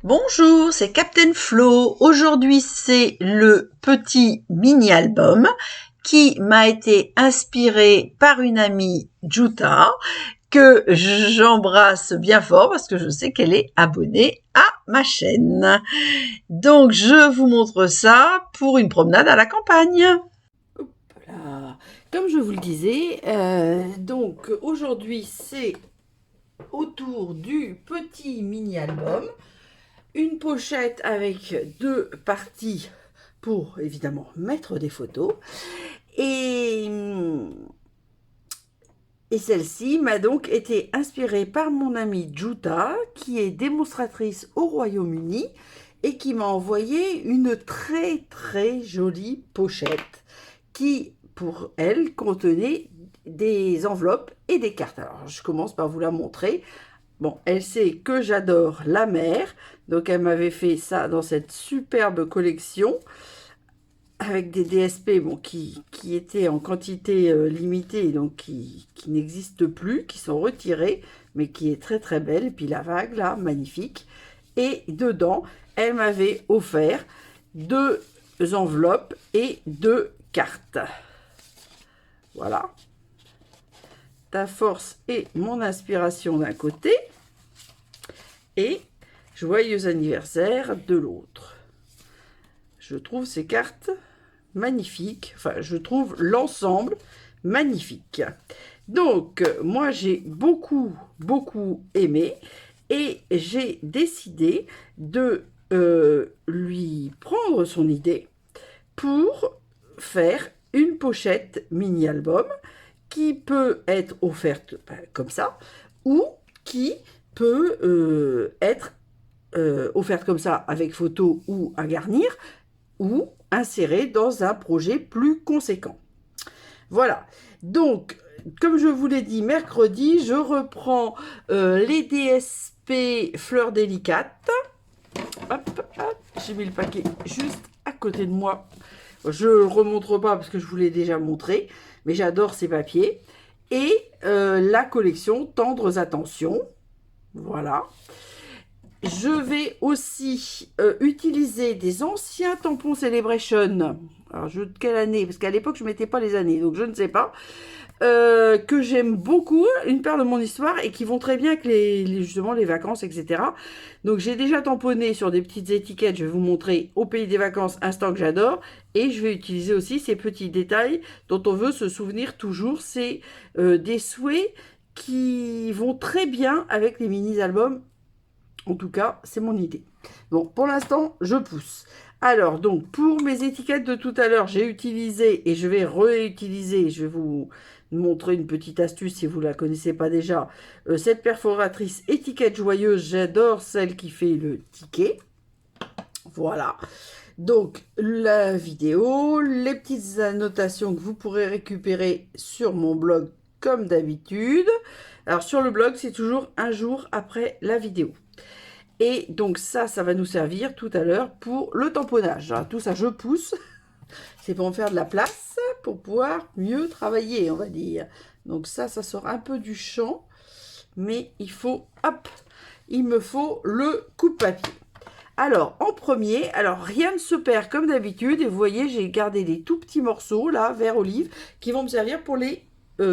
Bonjour, c'est Captain Flo. Aujourd'hui, c'est le petit mini-album qui m'a été inspiré par une amie Juta que j'embrasse bien fort parce que je sais qu'elle est abonnée à ma chaîne. Donc, je vous montre ça pour une promenade à la campagne. Voilà. Comme je vous le disais, donc aujourd'hui c'est autour du petit mini-album, une pochette avec deux parties pour évidemment mettre des photos. Et, et celle-ci m'a donc été inspirée par mon amie Juta, qui est démonstratrice au Royaume-Uni et qui m'a envoyé une très très jolie pochette qui, pour elle, contenait des enveloppes et des cartes. Alors, je commence par vous la montrer. Bon, elle sait que j'adore la mer, donc elle m'avait fait ça dans cette superbe collection avec des DSP bon, qui étaient en quantité limitée, donc qui n'existent plus, qui sont retirés, mais qui est très très belle. Et puis la vague, là, magnifique. Et dedans, elle m'avait offert deux enveloppes et deux cartes. Voilà. Ta force et mon inspiration d'un côté. Et joyeux anniversaire de l'autre. Je trouve ces cartes magnifiques. Enfin, je trouve l'ensemble magnifique. Donc, moi, j'ai beaucoup aimé. Et j'ai décidé de lui prendre son idée pour faire une pochette mini-album qui peut être offerte comme ça ou qui peut être offerte comme ça avec photo ou à garnir ou insérée dans un projet plus conséquent. Voilà, donc comme je vous l'ai dit, mercredi, je reprends les DSP Fleurs Délicates. Hop, hop, j'ai mis le paquet juste à côté de moi. Je ne le remontre pas parce que je vous l'ai déjà montré, mais j'adore ces papiers. Et la collection Tendres Attentions. Voilà. Je vais aussi utiliser des anciens tampons Celebration. Alors, quelle année? Parce qu'à l'époque, je ne mettais pas les années, donc je ne sais pas. Que j'aime beaucoup, une paire de mon histoire, et qui vont très bien avec justement les vacances, etc. Donc j'ai déjà tamponné sur des petites étiquettes, je vais vous montrer au pays des vacances, instant que j'adore, et je vais utiliser aussi ces petits détails dont on veut se souvenir toujours. C'est des souhaits qui vont très bien avec les mini-albums. En tout cas, c'est mon idée. Bon, pour l'instant, je pousse. Alors, donc, pour mes étiquettes de tout à l'heure, j'ai utilisé et je vais réutiliser, je vais vous montrer une petite astuce si vous ne la connaissez pas déjà, cette perforatrice étiquette joyeuse. J'adore celle qui fait le ticket. Voilà. Donc, la vidéo, les petites annotations que vous pourrez récupérer sur mon blog comme d'habitude. Alors, sur le blog, c'est toujours un jour après la vidéo. Et donc ça va nous servir tout à l'heure pour le tamponnage. Alors, tout ça, je pousse. C'est pour me faire de la place, pour pouvoir mieux travailler, on va dire. Donc ça sort un peu du champ. Mais il faut, hop, il me faut le coupe-papier. Alors, en premier, alors rien ne se perd comme d'habitude. Et vous voyez, j'ai gardé des tout petits morceaux, là, vert olive, qui vont me servir pour les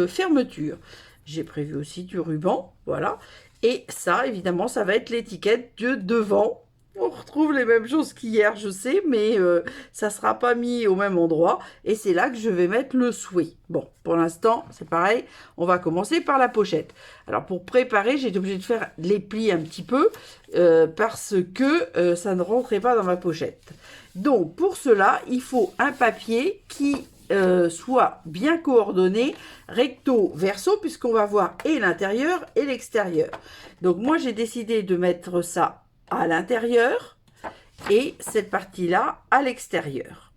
fermetures. J'ai prévu aussi du ruban, voilà. Et ça, évidemment, ça va être l'étiquette de devant. On retrouve les mêmes choses qu'hier, je sais, mais ça ne sera pas mis au même endroit. Et c'est là que je vais mettre le souhait. Bon, pour l'instant, c'est pareil. On va commencer par la pochette. Alors, pour préparer, j'ai été obligée de faire les plis un petit peu parce que ça ne rentrait pas dans ma pochette. Donc, pour cela, il faut un papier qui soit bien coordonné, recto verso, puisqu'on va voir et l'intérieur et l'extérieur. Donc moi j'ai décidé de mettre ça à l'intérieur et cette partie-là à l'extérieur.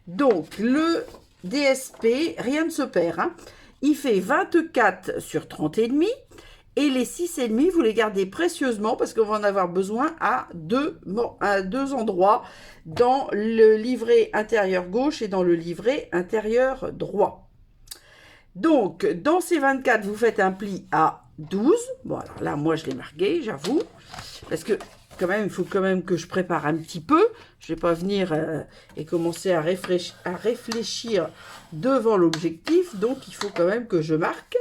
Donc le DSP, rien ne se perd, hein. Il fait 24 sur 30 et demi. Et les 6,5, vous les gardez précieusement parce qu'on va en avoir besoin à deux endroits, dans le livret intérieur gauche et dans le livret intérieur droit. Donc, dans ces 24, vous faites un pli à 12. Bon, alors là, moi, je l'ai marqué, j'avoue, parce que quand même, il faut quand même que je prépare un petit peu. Je vais pas venir et commencer à réfléchir devant l'objectif. Donc, il faut quand même que je marque.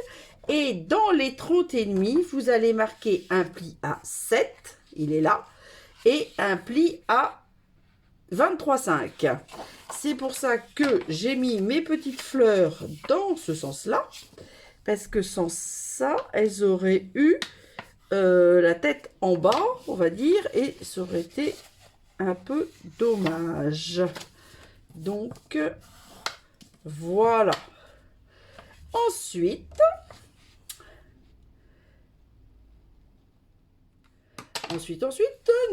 Et dans les 30,5, vous allez marquer un pli à 7. Il est là. Et un pli à 23,5. C'est pour ça que j'ai mis mes petites fleurs dans ce sens-là. Parce que sans ça, elles auraient eu la tête en bas, on va dire, et ça aurait été un peu dommage. Donc, voilà. Ensuite,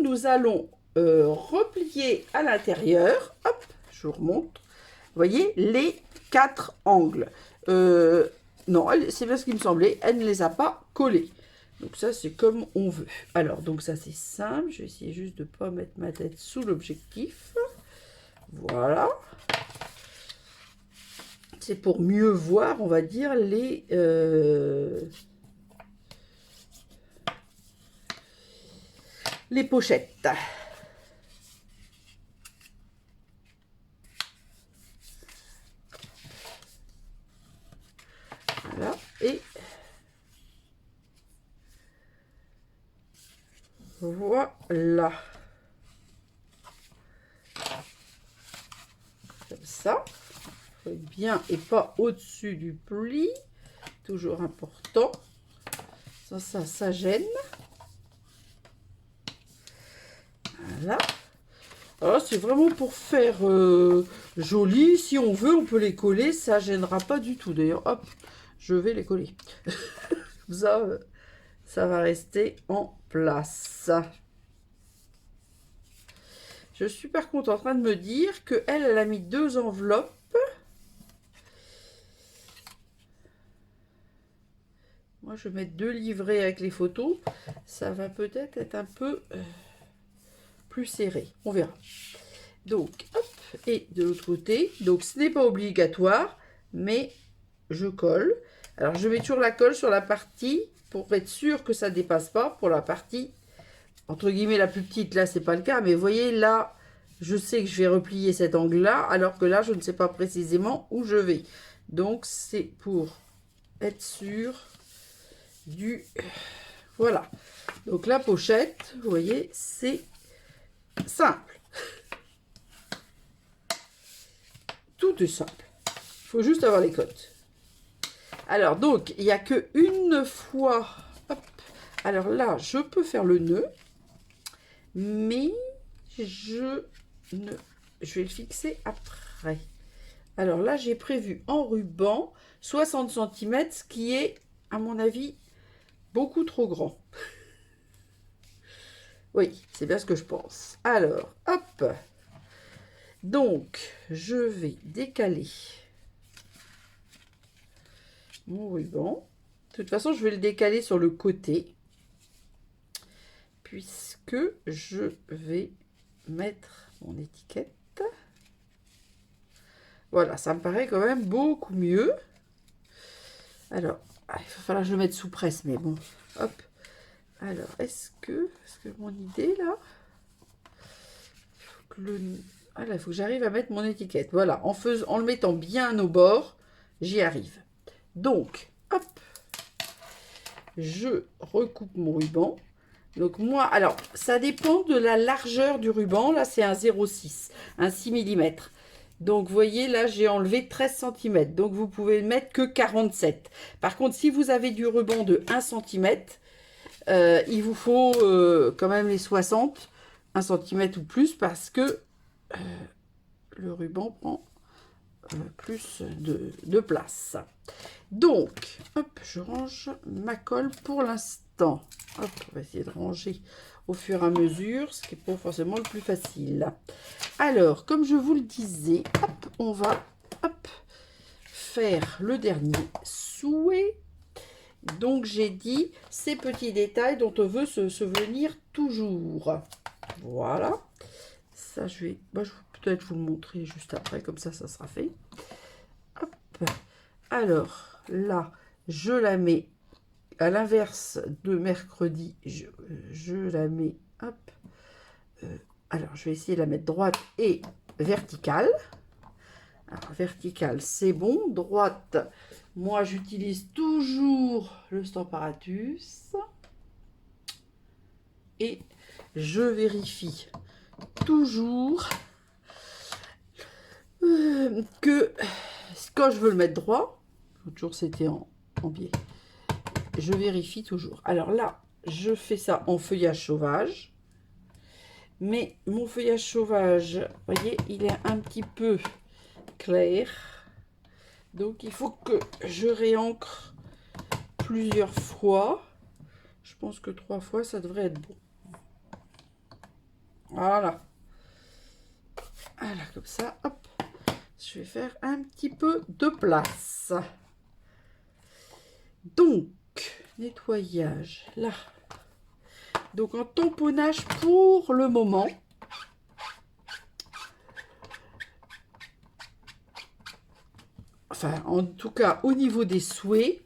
nous allons replier à l'intérieur. Hop, je vous remonte. Vous voyez, les 4 angles. Non, c'est bien ce qui me semblait. Elle ne les a pas collés. Donc ça, c'est comme on veut. Alors, donc ça, c'est simple. Je vais essayer juste de ne pas mettre ma tête sous l'objectif. Voilà. C'est pour mieux voir, on va dire, les pochettes. Voilà. Et voilà. Comme ça. Faut être bien et pas au-dessus du pli. Toujours important. Ça gêne. Voilà. Alors c'est vraiment pour faire joli. Si on veut, on peut les coller. Ça gênera pas du tout. D'ailleurs, hop, je vais les coller. Ça va rester en place. Je suis par contre en train de me dire qu'elle a mis 2 enveloppes. Moi, je vais mettre 2 livrets avec les photos. Ça va peut-être être un peu plus serré. On verra. Donc, hop, et de l'autre côté. Donc, ce n'est pas obligatoire, mais je colle. Alors, je mets toujours la colle sur la partie pour être sûr que ça ne dépasse pas. Pour la partie, entre guillemets, la plus petite, là, c'est pas le cas. Mais vous voyez, là, je sais que je vais replier cet angle-là, alors que là, je ne sais pas précisément où je vais. Donc, c'est pour être sûr du... Voilà. Donc, la pochette, vous voyez, c'est simple. Tout est simple. Il faut juste avoir les cotes. Alors, donc, il n'y a qu'une fois. Hop. Alors là, je peux faire le nœud. Mais je vais le fixer après. Alors là, j'ai prévu en ruban 60 cm, ce qui est, à mon avis, beaucoup trop grand. Oui, c'est bien ce que je pense. Alors, hop. Donc, je vais décaler mon ruban. De toute façon, je vais le décaler sur le côté, puisque je vais mettre mon étiquette. Voilà, ça me paraît quand même beaucoup mieux. Alors, il va falloir que je le mette sous presse, mais bon, hop. Alors, est-ce que mon idée, là, il faut que j'arrive à mettre mon étiquette. Voilà, en le mettant bien au bord, j'y arrive. Donc, hop, je recoupe mon ruban. Donc moi, alors, ça dépend de la largeur du ruban. Là, c'est un 0,6, un 6 mm. Donc, vous voyez, là, j'ai enlevé 13 cm. Donc, vous pouvez mettre que 47. Par contre, si vous avez du ruban de 1 cm, il vous faut quand même les 60, 1 cm ou plus, parce que le ruban prend plus de place. Donc, hop, je range ma colle pour l'instant. Hop, on va essayer de ranger au fur et à mesure, ce qui n'est pas forcément le plus facile. Alors, comme je vous le disais, hop, on va faire le dernier souhait. Donc, j'ai dit ces petits détails dont on veut se souvenir toujours. Voilà. Ça, je vais peut-être vous le montrer juste après, comme ça sera fait. Hop. Alors, là, je la mets à l'inverse de mercredi. Je la mets, hop, Alors, je vais essayer de la mettre droite et verticale. Alors, verticale, c'est bon. Droite, moi, j'utilise toujours le Stamparatus. Et je vérifie toujours que quand je veux le mettre droit, l'autre jour c'était en biais, je vérifie toujours. Alors là, je fais ça en feuillage sauvage. Mais mon feuillage sauvage, vous voyez, il est un petit peu clair. Donc il faut que je réancre plusieurs fois. Je pense que 3 fois, ça devrait être bon. Voilà. Voilà, comme ça, hop. Je vais faire un petit peu de place. Donc, nettoyage, là. Donc, en tamponnage pour le moment. Enfin, en tout cas, au niveau des souhaits,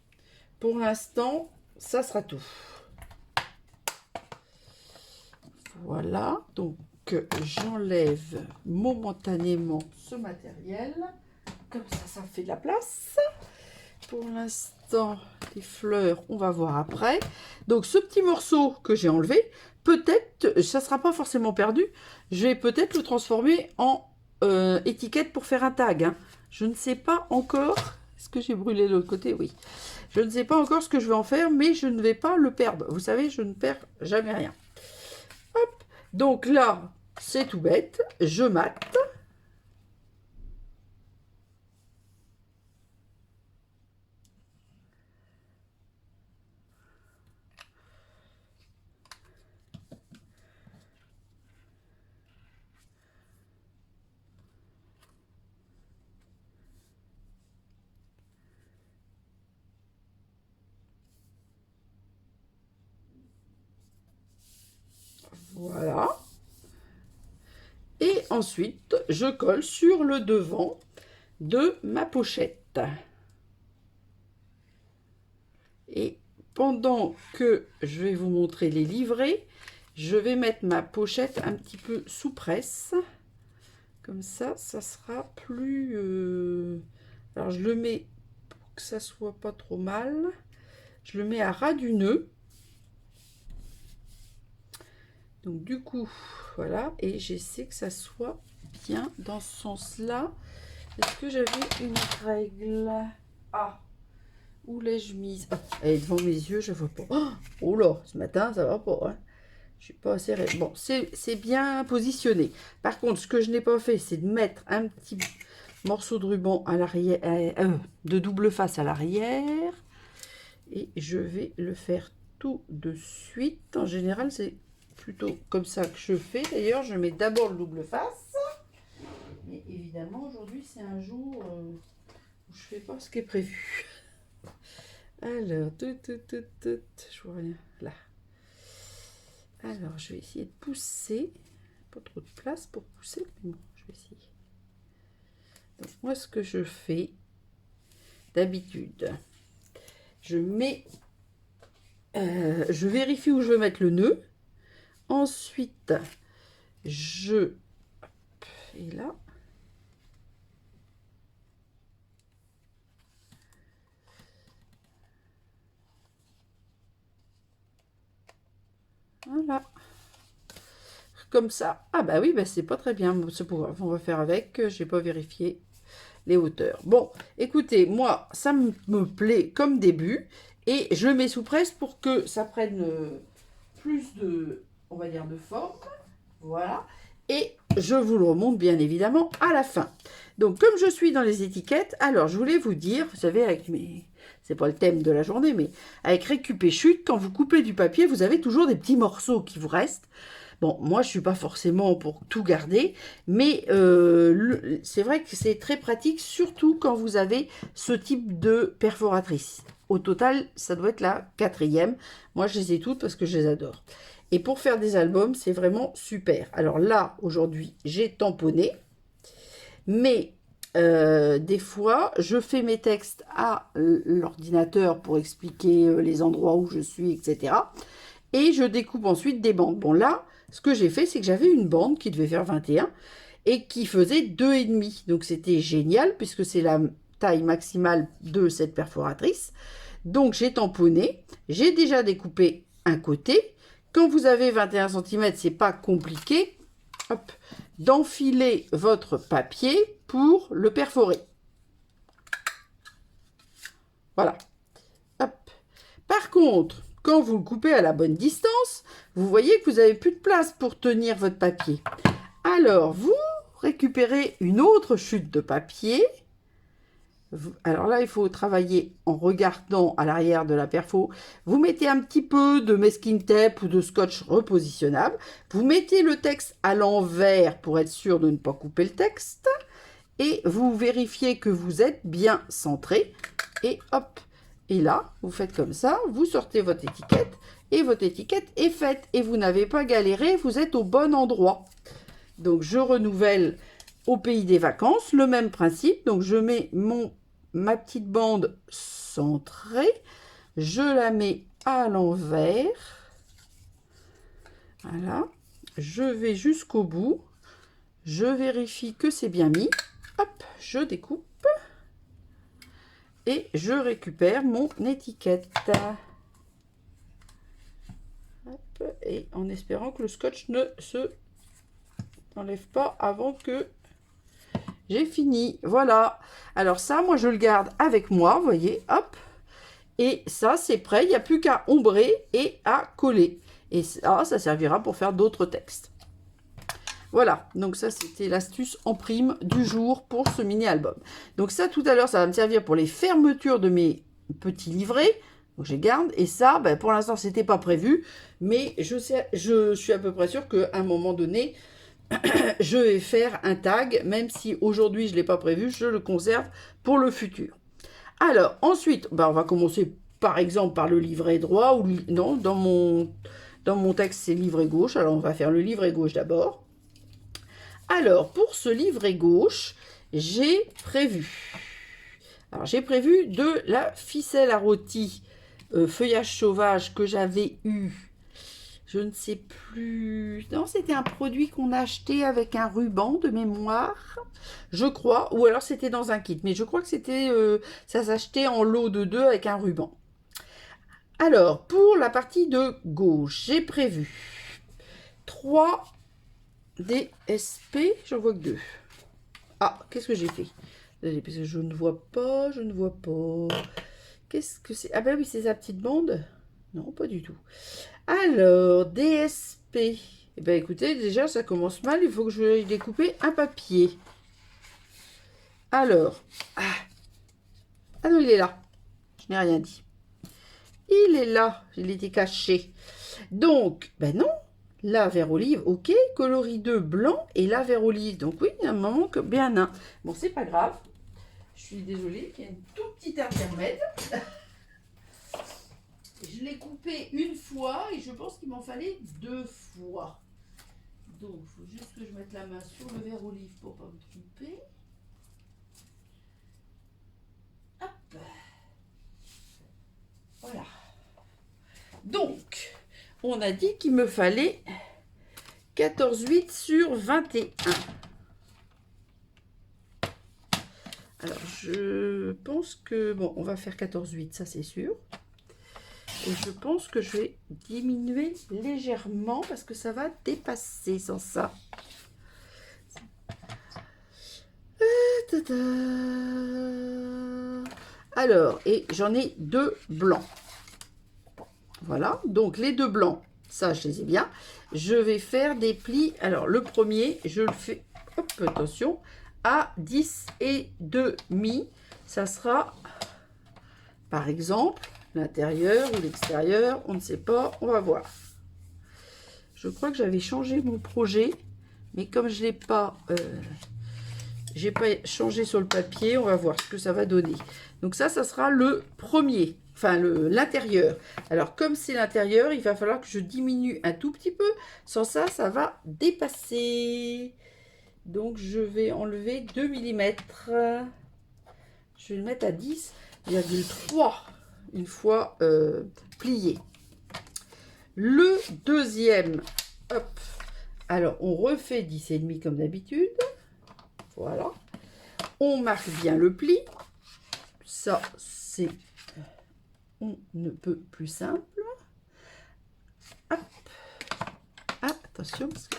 pour l'instant, ça sera tout. Voilà, donc j'enlève momentanément ce matériel. Comme ça me fait de la place. Pour l'instant, les fleurs, on va voir après. Donc, ce petit morceau que j'ai enlevé, peut-être, ça ne sera pas forcément perdu. Je vais peut-être le transformer en étiquette pour faire un tag. Hein. Je ne sais pas encore. Est-ce que j'ai brûlé de l'autre côté? Oui. Je ne sais pas encore ce que je vais en faire, mais je ne vais pas le perdre. Vous savez, je ne perds jamais rien. Hop. Donc là, c'est tout bête. Je mate. Voilà. Et ensuite, je colle sur le devant de ma pochette. Et pendant que je vais vous montrer les livrets, je vais mettre ma pochette un petit peu sous presse. Comme ça, ça sera plus... Alors, je le mets pour que ça soit pas trop mal. Je le mets à ras du nœud. Donc du coup, voilà, et j'essaie que ça soit bien dans ce sens-là. Est-ce que j'avais une règle? Ah, où l'ai-je mise? Ah, elle est devant mes yeux, je ne vois pas. Oh là, ce matin, ça va pas. Hein. Je suis pas assez... Bon, c'est bien positionné. Par contre, ce que je n'ai pas fait, c'est de mettre un petit morceau de ruban à l'arrière, de double face à l'arrière. Et je vais le faire tout de suite. En général, c'est plutôt comme ça que je fais. D'ailleurs, je mets d'abord le double face. Mais évidemment, aujourd'hui, c'est un jour où je fais pas ce qui est prévu. Alors, je vois rien. Là. Alors, je vais essayer de pousser. Pas trop de place pour pousser, mais bon, je vais essayer. Donc, moi, ce que je fais, d'habitude, je mets... je vérifie où je veux mettre le nœud. Ensuite, et là, voilà, comme ça. Ah bah oui, bah c'est pas très bien. On va faire avec. J'ai pas vérifié les hauteurs. Bon, écoutez, moi, ça me plaît comme début, et je le mets sous presse pour que ça prenne plus de, on va dire, de forme. Voilà. Et je vous le remonte bien évidemment à la fin. Donc, comme je suis dans les étiquettes, alors je voulais vous dire, vous savez, avec mes... C'est pas le thème de la journée, mais avec Récup et Chute, quand vous coupez du papier, vous avez toujours des petits morceaux qui vous restent. Bon, moi, je suis pas forcément pour tout garder, mais c'est vrai que c'est très pratique, surtout quand vous avez ce type de perforatrice. Au total, ça doit être la 4e. Moi, je les ai toutes parce que je les adore. Et pour faire des albums, c'est vraiment super. Alors là, aujourd'hui, j'ai tamponné. Mais des fois, je fais mes textes à l'ordinateur pour expliquer les endroits où je suis, etc. Et je découpe ensuite des bandes. Bon, là, ce que j'ai fait, c'est que j'avais une bande qui devait faire 21 et qui faisait 2,5. Donc c'était génial puisque c'est la taille maximale de cette perforatrice. Donc j'ai tamponné, j'ai déjà découpé un côté. Quand vous avez 21 cm, c'est pas compliqué d'enfiler votre papier pour le perforer. Voilà. Hop. Par contre, quand vous le coupez à la bonne distance, vous voyez que vous n'avez plus de place pour tenir votre papier. Alors, vous récupérez une autre chute de papier. Alors là, il faut travailler en regardant à l'arrière de la perfo. Vous mettez un petit peu de masking tape ou de scotch repositionnable. Vous mettez le texte à l'envers pour être sûr de ne pas couper le texte. Et vous vérifiez que vous êtes bien centré. Et hop, et là, vous faites comme ça. Vous sortez votre étiquette et votre étiquette est faite. Et vous n'avez pas galéré, vous êtes au bon endroit. Donc, je renouvelle au pays des vacances, le même principe. Donc, je mets ma petite bande centrée, je la mets à l'envers, voilà, je vais jusqu'au bout, je vérifie que c'est bien mis, hop, je découpe et je récupère mon étiquette. Hop, et en espérant que le scotch ne se enlève pas avant que j'ai fini, voilà. Alors ça, moi, je le garde avec moi, vous voyez, hop. Et ça, c'est prêt, il n'y a plus qu'à ombrer et à coller. Et ça servira pour faire d'autres textes. Voilà, donc ça, c'était l'astuce en prime du jour pour ce mini-album. Donc ça, tout à l'heure, ça va me servir pour les fermetures de mes petits livrets. Donc je les garde. Et ça, ben, pour l'instant, c'était pas prévu. Mais je suis à peu près sûre qu'à un moment donné, je vais faire un tag, même si aujourd'hui je ne l'ai pas prévu, je le conserve pour le futur. Alors, ensuite, on va commencer par exemple par le livret droit, ou non, dans mon texte c'est livret gauche, alors on va faire le livret gauche d'abord. Alors, pour ce livret gauche, j'ai prévu de la ficelle à rôti feuillage sauvage que j'avais eu. Je ne sais plus. Non, c'était un produit qu'on a acheté avec un ruban de mémoire, je crois. Ou alors c'était dans un kit. Mais je crois que c'était ça s'achetait en lot de 2 avec un ruban. Alors, pour la partie de gauche, j'ai prévu 3 DSP. J'en vois que 2. Ah, qu'est-ce que j'ai fait? Parce que je ne vois pas. Qu'est-ce que c'est? Ah ben oui, c'est sa petite bande. Non, pas du tout. Alors, DSP. Eh bien, écoutez, déjà, ça commence mal. Il faut que je vais découper un papier. Alors. Ah non, il est là. Je n'ai rien dit. Il est là. Il était caché. Donc, ben non. Là, vert olive, ok. Coloris 2, blanc. Et là, vert olive. Donc oui, il y a un moment que bien un. Bon, c'est pas grave. Je suis désolée qu'il y ait une toute petite intermède. Je l'ai coupé une fois et je pense qu'il m'en fallait 2 fois. Donc, il faut juste que je mette la main sur le vert olive pour ne pas me tromper. Hop. Voilà. Donc, on a dit qu'il me fallait 14,8 sur 21. Alors, je pense que... Bon, on va faire 14,8, ça c'est sûr. Et je pense que je vais diminuer légèrement parce que ça va dépasser sans ça. Alors, et j'en ai 2 blancs. Voilà, donc les 2 blancs, ça je les ai bien. Je vais faire des plis. Alors, le premier, je le fais, hop, attention, à 10 et demi. Ça sera, par exemple... l'intérieur ou l'extérieur, on ne sait pas, on va voir. Je crois que j'avais changé mon projet, mais comme je l'ai pas, j'ai pas changé sur le papier, on va voir ce que ça va donner. Donc ça sera le premier, enfin l'intérieur. Alors comme c'est l'intérieur, il va falloir que je diminue un tout petit peu, sans ça, ça va dépasser. Donc je vais enlever 2 mm. Je vais le mettre à 10,3. Une fois plié. Le deuxième, hop, Alors, on refait 10,5 comme d'habitude. Voilà. On marque bien le pli. Ça, c'est... On ne peut plus simple. Hop. Ah, attention, parce que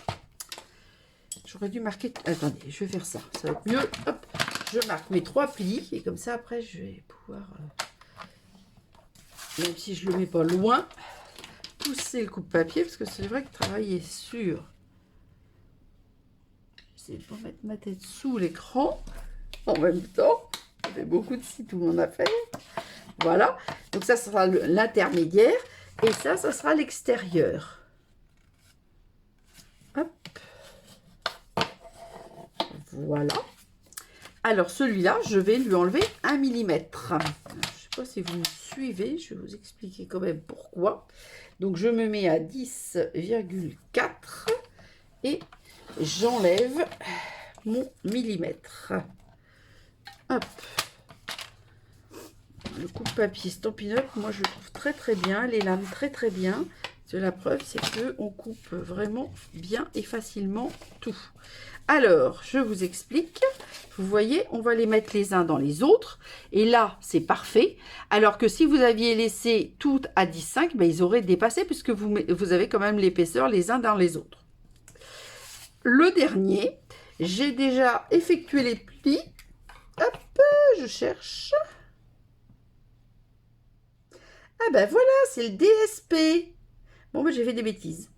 j'aurais dû marquer... Attendez, je vais faire ça. Ça va être mieux. Hop. Je marque mes 3 plis. Et comme ça, après, je vais pouvoir... même si je ne le mets pas loin, pousser le coupe-papier. Parce que c'est vrai que travailler sur... J'essaie de pas mettre ma tête sous l'écran en même temps. Ça fait beaucoup de sites où on a fait. Voilà. Donc ça sera l'intermédiaire. Et ça sera l'extérieur. Hop. Voilà. Alors celui-là, je vais lui enlever 1 mm. Je ne sais pas si vous me suivez. Je vais vous expliquer quand même pourquoi. Donc je me mets à 10,4 et j'enlève mon millimètre. Hop. Le coupe-papier Stampin' Up, moi je le trouve très très bien. Les lames très très bien. La preuve, c'est qu'on coupe vraiment bien et facilement tout. Alors, je vous explique. Vous voyez, on va les mettre les uns dans les autres. Et là, c'est parfait. Alors que si vous aviez laissé toutes à 10,5, ben, ils auraient dépassé puisque vous avez quand même l'épaisseur les uns dans les autres. Le dernier, j'ai déjà effectué les plis. Hop, je cherche. Ah ben voilà, c'est le DSP. Bon, ben j'ai fait des bêtises.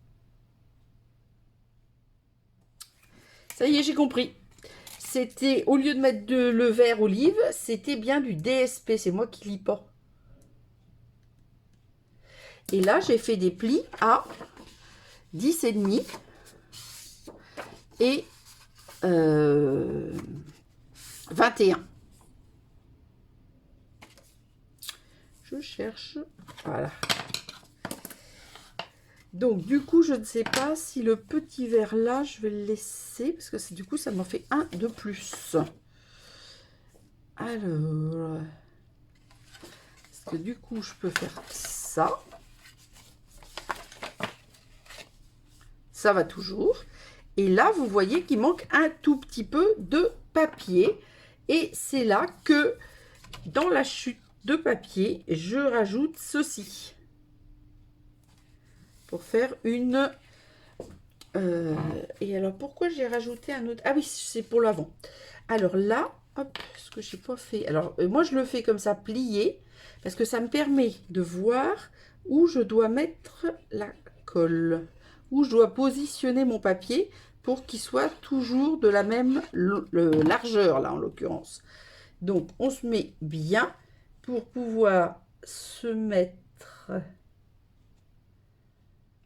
Ça y est, j'ai compris. C'était, au lieu de mettre le vert olive, c'était bien du DSP. C'est moi qui lis pas. Et là, j'ai fait des plis à 10,5 et 21. Je cherche. Voilà. Donc, du coup, je ne sais pas si le petit vert là, je vais le laisser. Parce que du coup, ça m'en fait un de plus. Alors. Parce que du coup, je peux faire ça. Ça va toujours. Et là, vous voyez qu'il manque un tout petit peu de papier. Et c'est là que, dans la chute de papier, je rajoute ceci. Pour faire une... et alors, pourquoi j'ai rajouté un autre... Ah oui, c'est pour l'avant. Alors là, hop, ce que j'ai pas fait... Alors, moi, je le fais comme ça, plié, parce que ça me permet de voir où je dois mettre la colle, où je dois positionner mon papier pour qu'il soit toujours de la même largeur, là, en l'occurrence. Donc, on se met bien pour pouvoir se mettre...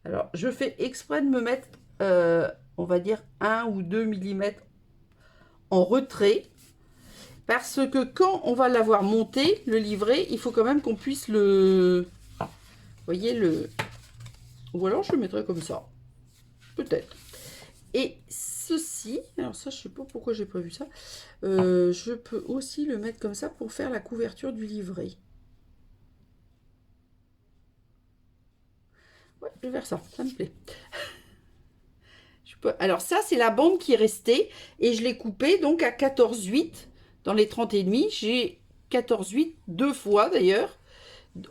Alors, je fais exprès de me mettre, on va dire, 1 ou 2 mm en retrait. Parce que quand on va l'avoir monté, le livret, il faut quand même qu'on puisse le... Vous voyez, le... Ou alors, je le mettrai comme ça. Peut-être. Et ceci, alors ça, je ne sais pas pourquoi j'ai prévu ça. Je peux aussi le mettre comme ça pour faire la couverture du livret. Ouais, je vais faire ça, ça me plaît. Alors ça, c'est la bande qui est restée et je l'ai coupée donc à 14,8 dans les 30,5. J'ai 14,8 deux fois d'ailleurs.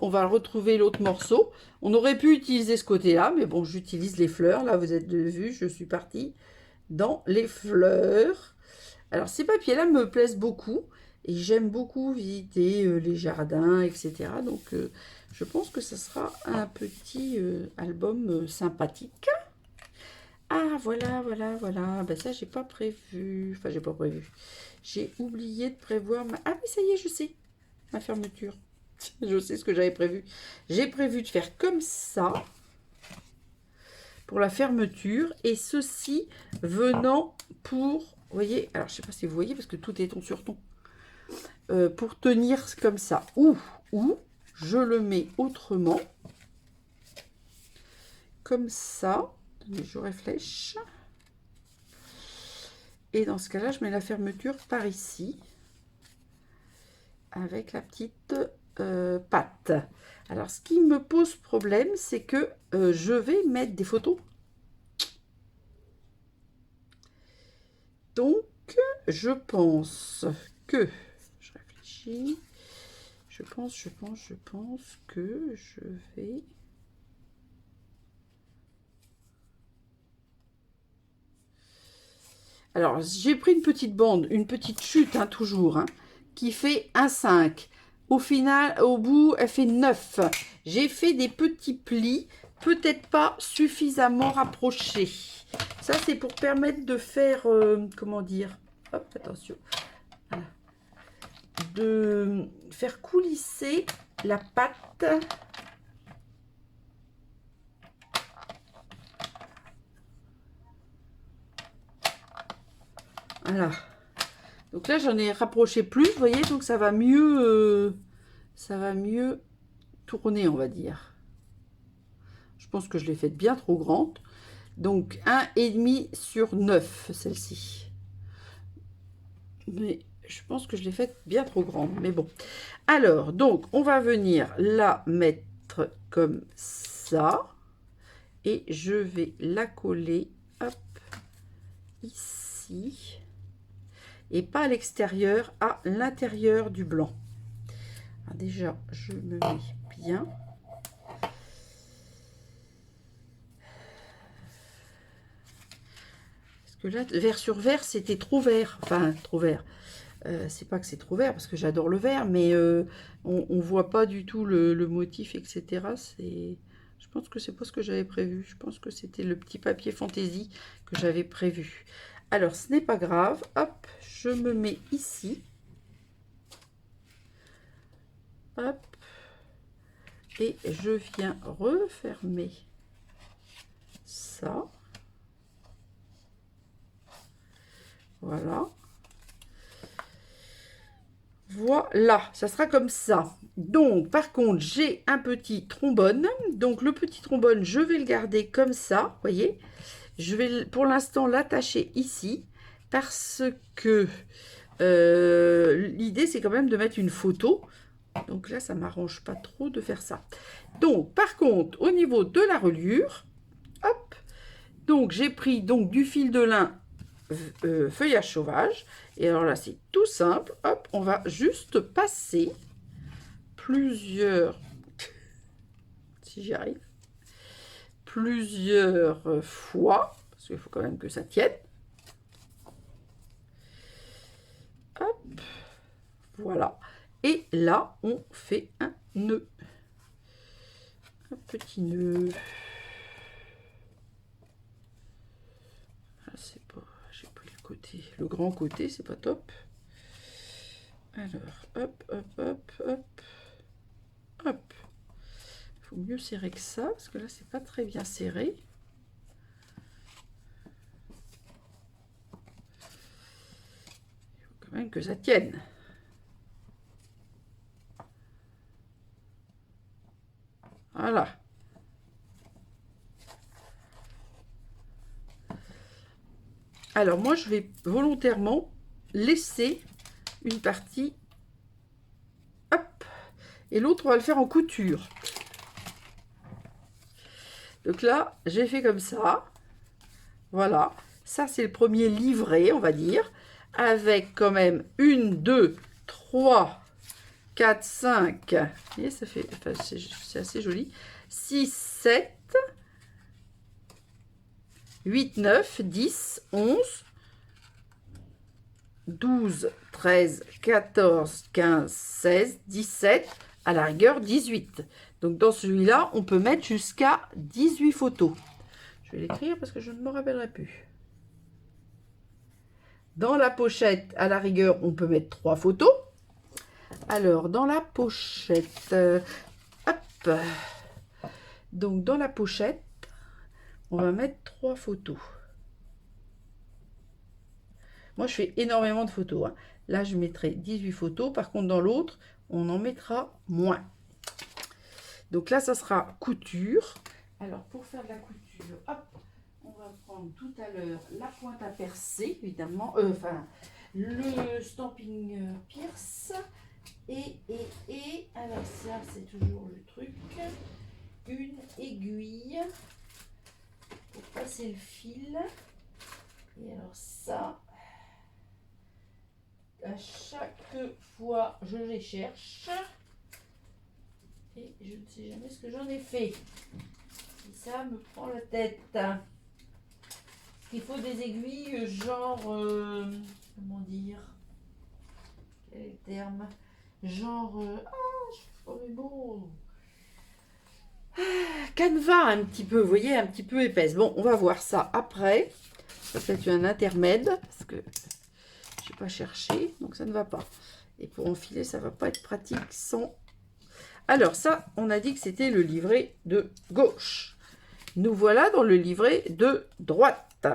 On va retrouver l'autre morceau. On aurait pu utiliser ce côté-là, mais bon, j'utilise les fleurs. Là, vous êtes vu, je suis partie dans les fleurs. Alors, ces papiers-là me plaisent beaucoup et j'aime beaucoup visiter les jardins, etc. Donc, je pense que ça sera un petit album sympathique. Ah, voilà, voilà, voilà. Ben ça, j'ai pas prévu. Enfin, j'ai pas prévu. J'ai oublié de prévoir ma... Ah oui, ça y est, je sais. Ma fermeture. Je sais ce que j'avais prévu. J'ai prévu de faire comme ça pour la fermeture. Et ceci venant pour... Vous voyez, alors je sais pas si vous voyez parce que tout est ton sur ton. Pour tenir comme ça. Ou je le mets autrement. Comme ça. Je réfléchis. Et dans ce cas-là, je mets la fermeture par ici. Avec la petite patte. Alors, ce qui me pose problème, c'est que je vais mettre des photos. Donc, je pense que... Je réfléchis. Je pense que je vais... Alors, j'ai pris une petite bande, une petite chute, hein, toujours, hein, qui fait un 5. Au final, au bout, elle fait 9. J'ai fait des petits plis, peut-être pas suffisamment rapprochés. Ça, c'est pour permettre de faire, comment dire, hop, attention, voilà, de faire coulisser la pâte. Voilà. Donc là, j'en ai rapproché plus, vous voyez, donc ça va mieux tourner, on va dire. Je pense que je l'ai faite bien trop grande. Donc 1,5 sur 9, celle-ci. Mais je pense que je l'ai faite bien trop grande, mais bon. Alors, donc, on va venir la mettre comme ça. Et je vais la coller, hop, ici. Et pas à l'extérieur, à l'intérieur du blanc. Alors déjà, je me mets bien. Parce que là, vert sur vert, c'était trop vert. Enfin, trop vert. C'est pas que c'est trop vert, parce que j'adore le vert, mais on voit pas du tout le motif, etc. Je pense que c'est pas ce que j'avais prévu. Je pense que c'était le petit papier fantaisie que j'avais prévu. Alors, ce n'est pas grave. Hop, je me mets ici. Hop. Et je viens refermer ça. Voilà. Voilà, ça sera comme ça. Donc, par contre, j'ai un petit trombone. Donc, le petit trombone, je vais le garder comme ça, vous voyez. Je vais pour l'instant l'attacher ici parce que l'idée, c'est quand même de mettre une photo. Donc là, ça ne m'arrange pas trop de faire ça. Donc, par contre, au niveau de la reliure, hop, donc j'ai pris donc du fil de lin feuillage sauvage. Et alors là, c'est tout simple. Hop, on va juste passer plusieurs, si j'y arrive, plusieurs fois, parce qu'il faut quand même que ça tienne. Hop, voilà. Et là, on fait un nœud. Un petit nœud. Ah, c'est pas... J'ai pris le côté. Le grand côté, c'est pas top. Alors, hop, hop, hop, hop. Hop. Il faut mieux serrer que ça, parce que là, c'est pas très bien serré. Il faut quand même que ça tienne. Voilà. Alors, moi, je vais volontairement laisser une partie. Hop. Et l'autre, on va le faire en couture. Donc là, j'ai fait comme ça. Voilà. Ça, c'est le premier livret, on va dire. Avec quand même 1, 2, 3, 4, 5. Vous voyez, ça fait, enfin, c'est assez joli. 6, 7, 8, 9, 10, 11, 12, 13, 14, 15, 16, 17, à la rigueur 18. Donc dans celui-là, on peut mettre jusqu'à 18 photos. Je vais l'écrire parce que je ne me rappellerai plus. Dans la pochette, à la rigueur, on peut mettre 3 photos. Alors, dans la pochette, hop. Donc, dans la pochette, on va mettre 3 photos. Moi, je fais énormément de photos, hein. Là, je mettrai 18 photos. Par contre, dans l'autre, on en mettra moins. Donc là, ça sera couture. Alors, pour faire de la couture, hop, on va prendre tout à l'heure la pointe à percer, évidemment. Enfin, le Stampin' Pierce. Et, alors ça, c'est toujours le truc. Une aiguille pour passer le fil. Et alors ça, fois, je les cherche. Et je ne sais jamais ce que j'en ai fait. Et ça me prend la tête. Il faut des aiguilles genre... comment dire? Quel est le terme? Genre... je suis pas mes mots. Canevas un petit peu, vous voyez, un petit peu épaisse. Bon, on va voir ça après. Ça peut être un intermède, parce que je n'ai pas cherché, donc ça ne va pas. Et pour enfiler, ça ne va pas être pratique sans... Alors ça, on a dit que c'était le livret de gauche. Nous voilà dans le livret de droite.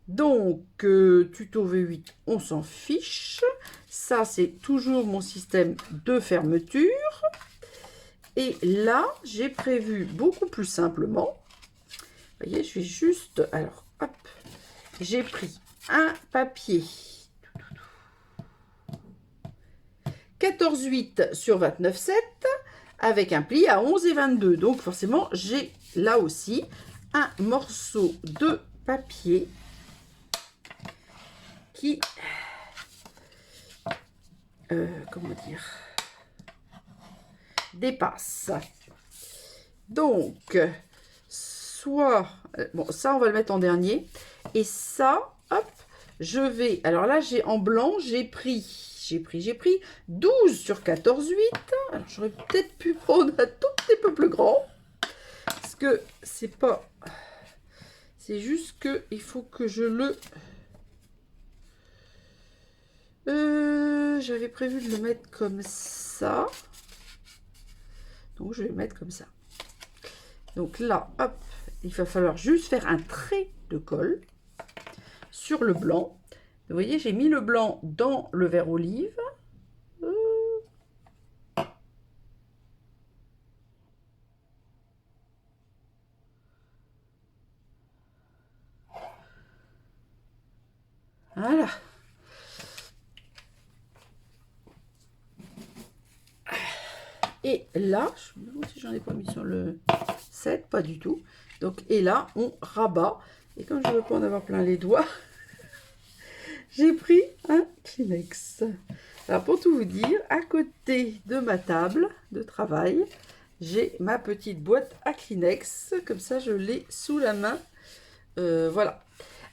Donc, tuto V8, on s'en fiche. Ça, c'est toujours mon système de fermeture. Et là, j'ai prévu beaucoup plus simplement. Vous voyez, je vais juste... Alors, hop, j'ai pris un papier 14,8 sur 29,7 avec un pli à 11 et 22. Donc, forcément, j'ai là aussi un morceau de papier qui... comment dire, dépasse. Donc, soit... Bon, ça, on va le mettre en dernier. Et ça, hop, je vais... Alors là, j'ai en blanc, j'ai pris 12 sur 14,8. Alors, j'aurais peut-être pu prendre un tout petit peu plus grand. Parce que c'est pas... C'est juste que il faut que je le... J'avais prévu de le mettre comme ça. Donc, je vais le mettre comme ça. Donc là, hop, il va falloir juste faire un trait de colle sur le blanc. Vous voyez, j'ai mis le blanc dans le vert olive. Voilà. Et là, je me demande si j'en ai pas mis sur le 7, pas du tout. Donc, et là, on rabat. Et comme je ne veux pas en avoir plein les doigts, j'ai pris un Kleenex. Alors, pour tout vous dire, à côté de ma table de travail, j'ai ma petite boîte à Kleenex. Comme ça, je l'ai sous la main. Voilà.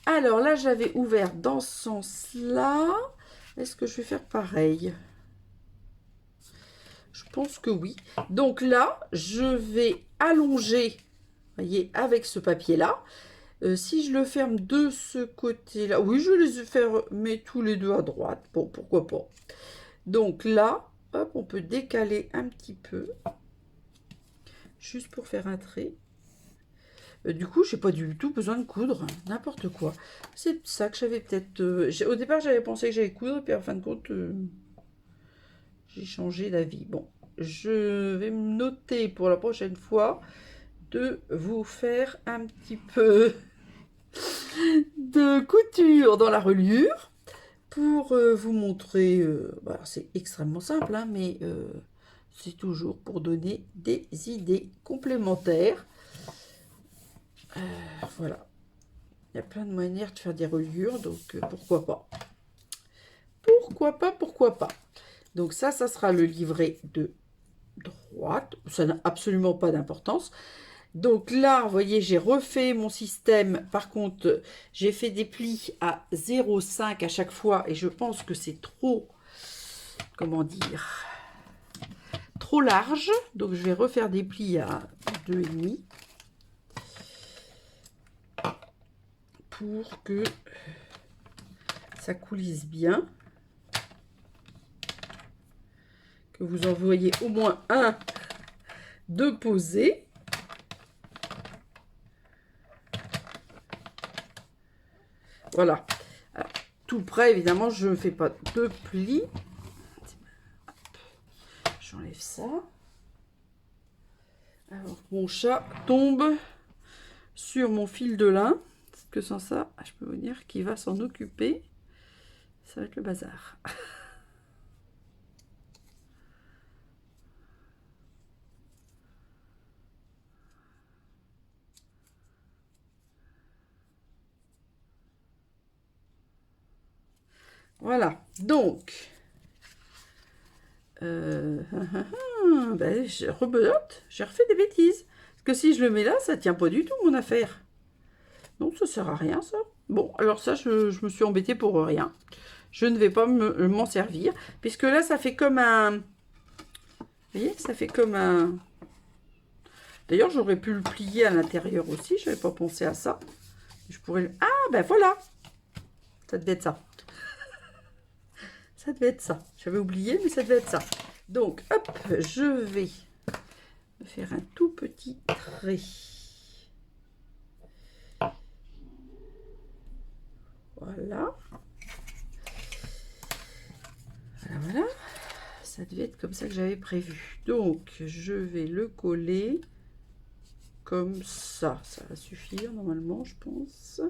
Alors là, j'avais ouvert dans ce sens-là. Est-ce que je vais faire pareil ? Je pense que oui. Donc là, je vais allonger, voyez, avec ce papier-là. Si je le ferme de ce côté-là, oui, je vais les fermer tous les deux à droite. Bon, pourquoi pas. Donc là, hop, on peut décaler un petit peu, juste pour faire un trait. Du coup, j'ai pas du tout besoin de coudre, n'importe quoi. C'est ça que j'avais peut-être... au départ, j'avais pensé que j'allais coudre, puis en fin de compte, j'ai changé d'avis. Bon, je vais me noter pour la prochaine fois de vous faire un petit peu de couture dans la reliure pour vous montrer... bah, c'est extrêmement simple, hein, mais c'est toujours pour donner des idées complémentaires. Voilà. Il y a plein de manières de faire des reliures, donc pourquoi pas. Pourquoi pas. Donc ça sera le livret de droite. Ça n'a absolument pas d'importance. Donc là, vous voyez, j'ai refait mon système. Par contre, j'ai fait des plis à 0,5 à chaque fois. Et je pense que c'est trop, comment dire, trop large. Donc je vais refaire des plis à 2,5. Pour que ça coulisse bien, que vous en voyez au moins un de posé. Voilà. Alors, tout près, évidemment, je ne fais pas de plis. J'enlève ça. Alors, mon chat tombe sur mon fil de lin. Parce que sans ça, je peux vous dire qu'il va s'en occuper. Ça va être le bazar. Voilà. Donc, Ben, rebelote, j'ai refait des bêtises. Parce que si je le mets là, ça tient pas du tout mon affaire. Non, ça sert à rien ça. Bon, alors ça, je me suis embêtée pour rien. Je ne vais pas m'en servir. Puisque là, ça fait comme un... Vous voyez, ça fait comme un... D'ailleurs, j'aurais pu le plier à l'intérieur aussi. Je n'avais pas pensé à ça. Je pourrais... Ah, ben voilà. Ça devait être ça. Ça devait être ça. J'avais oublié, mais ça devait être ça. Donc, hop, je vais me faire un tout petit trait. Voilà. Voilà. Ça devait être comme ça que j'avais prévu. Donc, je vais le coller comme ça. Ça va suffire normalement, je pense.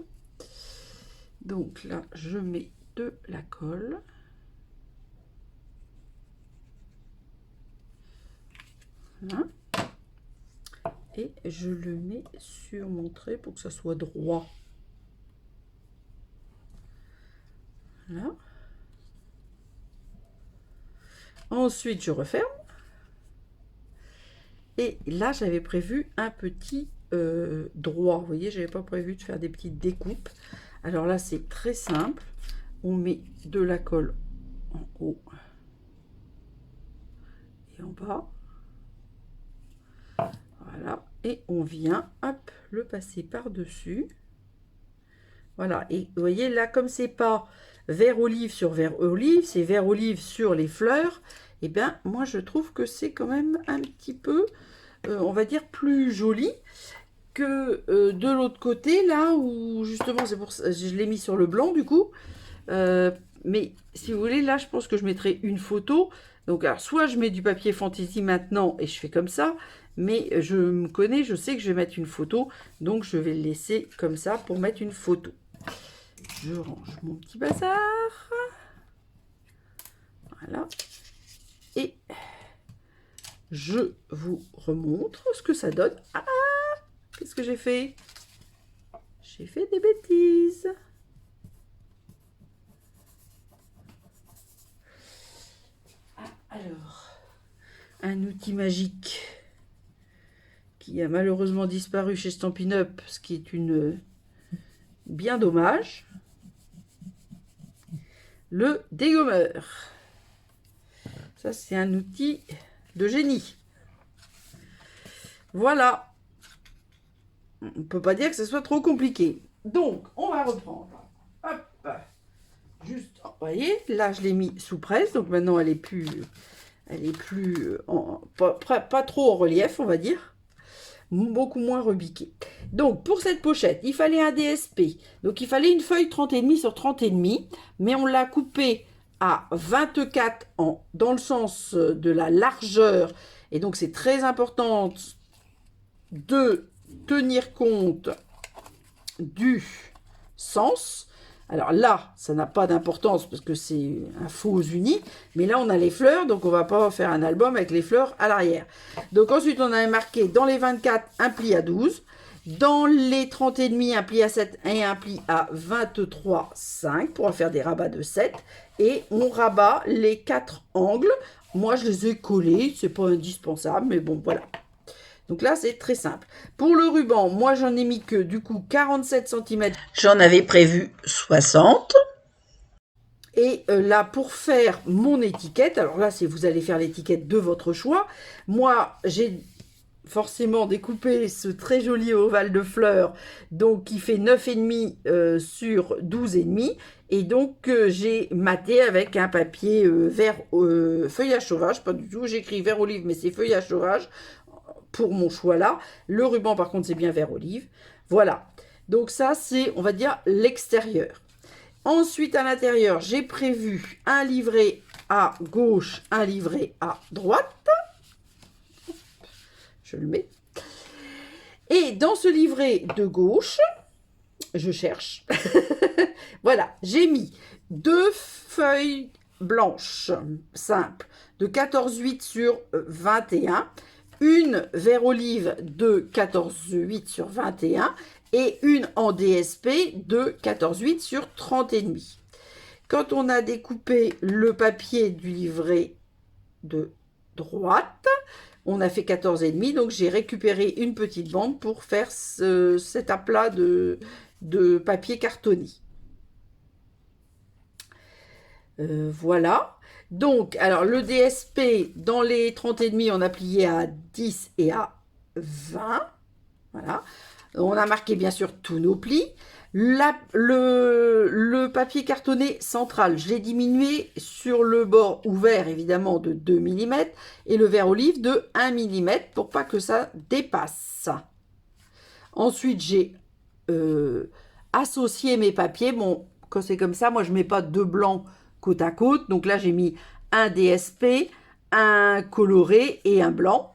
Donc là, je mets de la colle. Voilà. Et je le mets sur mon trait pour que ça soit droit. Voilà. Ensuite, je referme. Et là, j'avais prévu un petit droit. Vous voyez, j'avais pas prévu de faire des petites découpes. Alors là, c'est très simple. On met de la colle en haut et en bas. Voilà. Et on vient, hop, le passer par-dessus. Voilà. Et vous voyez, là, comme c'est pas vert olive sur vert olive, c'est vert olive sur les fleurs. Et bien, moi, je trouve que c'est quand même un petit peu, on va dire, plus joli que de l'autre côté, là, où justement, c'est pour ça, je l'ai mis sur le blanc, du coup. Mais si vous voulez, là, je pense que je mettrai une photo. Donc, alors, soit je mets du papier fantaisie maintenant et je fais comme ça, mais je me connais, je sais que je vais mettre une photo. Donc, je vais le laisser comme ça pour mettre une photo. Je range mon petit bazar. Voilà. Et je vous remontre ce que ça donne. Ah, qu'est-ce que j'ai fait? J'ai fait des bêtises. Alors, un outil magique qui a malheureusement disparu chez Stampin' Up, ce qui est une bien dommage. Le dégommeur. Ça, c'est un outil de génie. Voilà. On ne peut pas dire que ce soit trop compliqué. Donc, on va reprendre. Hop. Juste, vous voyez, là, je l'ai mis sous presse. Donc, maintenant, elle est plus pas trop en relief, on va dire. Beaucoup moins rebiquée. Donc, pour cette pochette, il fallait un DSP. Donc, il fallait une feuille 30,5 sur 30,5. Mais on l'a coupé à 24 dans le sens de la largeur. Et donc, c'est très important de tenir compte du sens. Alors là, ça n'a pas d'importance parce que c'est un faux uni. Mais là, on a les fleurs, donc on va pas faire un album avec les fleurs à l'arrière. Donc ensuite, on avait marqué dans les 24, un pli à 12. Dans les 30,5, un pli à 7 et un pli à 23,5 pour faire des rabats de 7. Et on rabat les 4 angles. Moi, je les ai collés. C'est pas indispensable, mais bon, voilà. Donc là, c'est très simple. Pour le ruban, moi, j'en ai mis que, du coup, 47 cm. J'en avais prévu 60. Et là, pour faire mon étiquette, alors là, vous allez faire l'étiquette de votre choix. Moi, j'ai forcément découpé ce très joli ovale de fleurs, donc qui fait 9,5 sur 12,5. Et donc, j'ai maté avec un papier vert feuillage sauvage. Pas du tout, j'écris vert olive, mais c'est feuillage sauvage pour mon choix là. Le ruban, par contre, c'est bien vert olive. Voilà. Donc ça, c'est, on va dire, l'extérieur. Ensuite, à l'intérieur, j'ai prévu un livret à gauche, un livret à droite. Je le mets. Et dans ce livret de gauche, je cherche. Voilà, j'ai mis 2 feuilles blanches simples de 14,8 sur 21, une vert olive de 14,8 sur 21 et une en DSP de 14,8 sur 30,5. Quand on a découpé le papier du livret de droite. On a fait 14,5, donc j'ai récupéré une petite bande pour faire cet aplat de papier cartonné. Voilà. Donc, alors le DSP, dans les 30,5, on a plié à 10 et à 20. Voilà. On a marqué bien sûr tous nos plis. Le papier cartonné central, je l'ai diminué sur le bord ouvert évidemment de 2 mm et le vert olive de 1 mm pour pas que ça dépasse. Ensuite, j'ai associé mes papiers. Bon, quand c'est comme ça, moi je mets pas deux blancs côte à côte. Donc là, j'ai mis un DSP, un coloré et un blanc.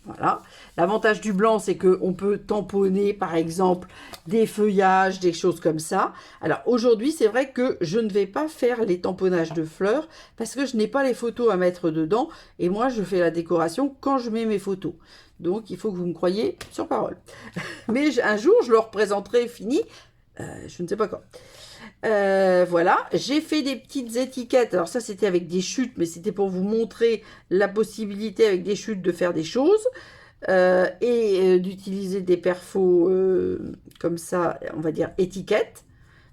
Voilà. L'avantage du blanc, c'est qu'on peut tamponner, par exemple, des feuillages, des choses comme ça. Alors, aujourd'hui, c'est vrai que je ne vais pas faire les tamponnages de fleurs parce que je n'ai pas les photos à mettre dedans. Et moi, je fais la décoration quand je mets mes photos. Donc, il faut que vous me croyiez sur parole. Mais un jour, je le représenterai fini. Je ne sais pas quand. Voilà, j'ai fait des petites étiquettes. Alors ça, c'était avec des chutes, mais c'était pour vous montrer la possibilité avec des chutes de faire des choses et d'utiliser des perfos comme ça, on va dire étiquettes.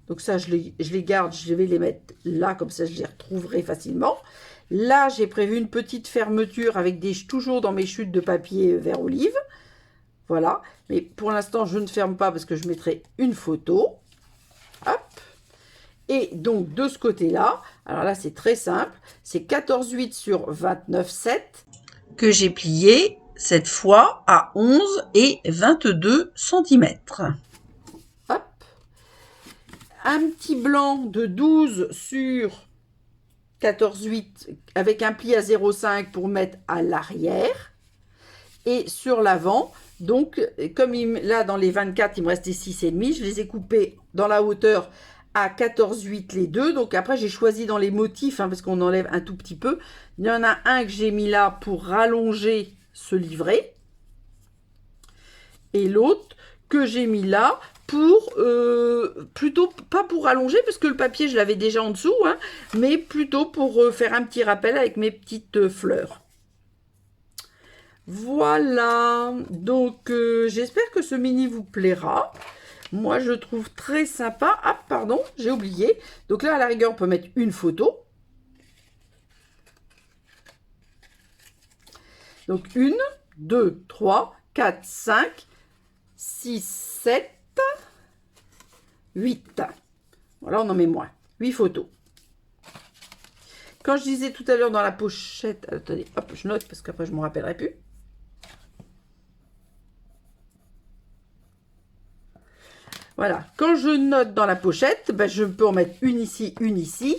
Donc ça, je les garde, je vais les mettre là, comme ça, je les retrouverai facilement. Là, j'ai prévu une petite fermeture avec toujours dans mes chutes de papier vert olive. Voilà, mais pour l'instant, je ne ferme pas parce que je mettrai une photo. Hop. Et donc, de ce côté-là, alors là, c'est très simple, c'est 14,8 sur 29,7 que j'ai plié cette fois à 11 et 22 cm. Hop. Un petit blanc de 12 sur 14,8 avec un pli à 0,5 pour mettre à l'arrière. Et sur l'avant, donc, comme là, dans les 24, il me restait 6,5, je les ai coupés dans la hauteur à 14,8 les deux. Donc après, j'ai choisi dans les motifs, parce qu'on enlève un tout petit peu. Il y en a un que j'ai mis là pour rallonger ce livret. Et l'autre que j'ai mis là pour, plutôt, pas pour rallonger, parce que le papier, je l'avais déjà en dessous, mais plutôt pour faire un petit rappel avec mes petites fleurs. Voilà, donc j'espère que ce mini vous plaira. Moi, je trouve très sympa. Ah, pardon, j'ai oublié. Donc là, à la rigueur, on peut mettre une photo. Donc 1, 2, 3, 4, 5, 6, 7, 8. Voilà, on en met moins. 8 photos. Quand je disais tout à l'heure dans la pochette... Attendez, hop, je note parce qu'après, je ne me rappellerai plus. Voilà, quand je note dans la pochette, je peux en mettre une ici, une ici.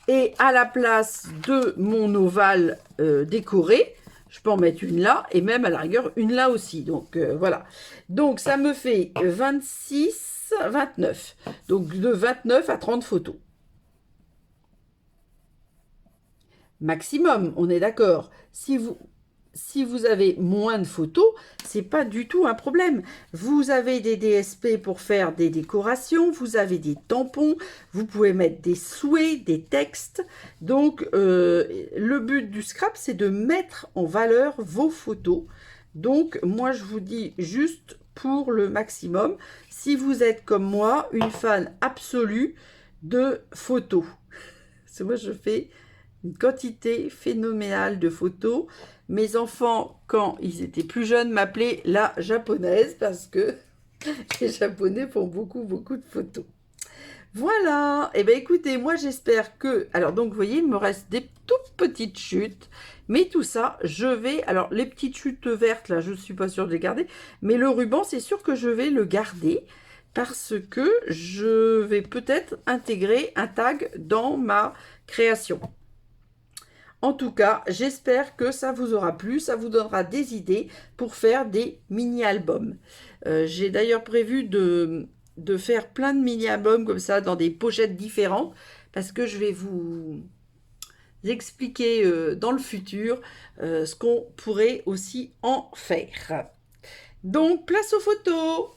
Et à la place de mon ovale décoré, je peux en mettre une là et même à la rigueur une là aussi. Donc voilà. Donc ça me fait 26, 29. Donc de 29 à 30 photos. Maximum, on est d'accord. Si vous avez moins de photos, c'est pas du tout un problème. Vous avez des DSP pour faire des décorations, vous avez des tampons, vous pouvez mettre des souhaits, des textes. Donc, le but du scrap, c'est de mettre en valeur vos photos. Donc, moi, je vous dis juste pour le maximum, si vous êtes comme moi, une fan absolue de photos. Parce que moi, je fais une quantité phénoménale de photos. Mes enfants, quand ils étaient plus jeunes, m'appelaient la japonaise parce que les japonais font beaucoup, beaucoup de photos. Voilà. Et bien, écoutez, moi, j'espère que... Alors, donc, vous voyez, il me reste des toutes petites chutes. Mais tout ça, je vais... Alors, les petites chutes vertes, là, je ne suis pas sûre de les garder. Mais le ruban, c'est sûr que je vais le garder parce que je vais peut-être intégrer un tag dans ma création. En tout cas, j'espère que ça vous aura plu, ça vous donnera des idées pour faire des mini-albums. J'ai d'ailleurs prévu de faire plein de mini-albums comme ça dans des pochettes différentes parce que je vais vous expliquer dans le futur ce qu'on pourrait aussi en faire. Donc, place aux photos!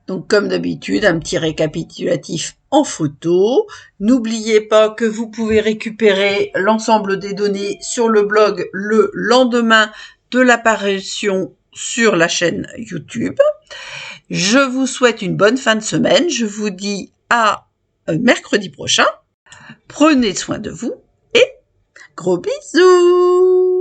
Donc comme d'habitude, un petit récapitulatif en photo. N'oubliez pas que vous pouvez récupérer l'ensemble des données sur le blog le lendemain de l'apparition sur la chaîne YouTube. Je vous souhaite une bonne fin de semaine. Je vous dis à mercredi prochain. Prenez soin de vous et gros bisous!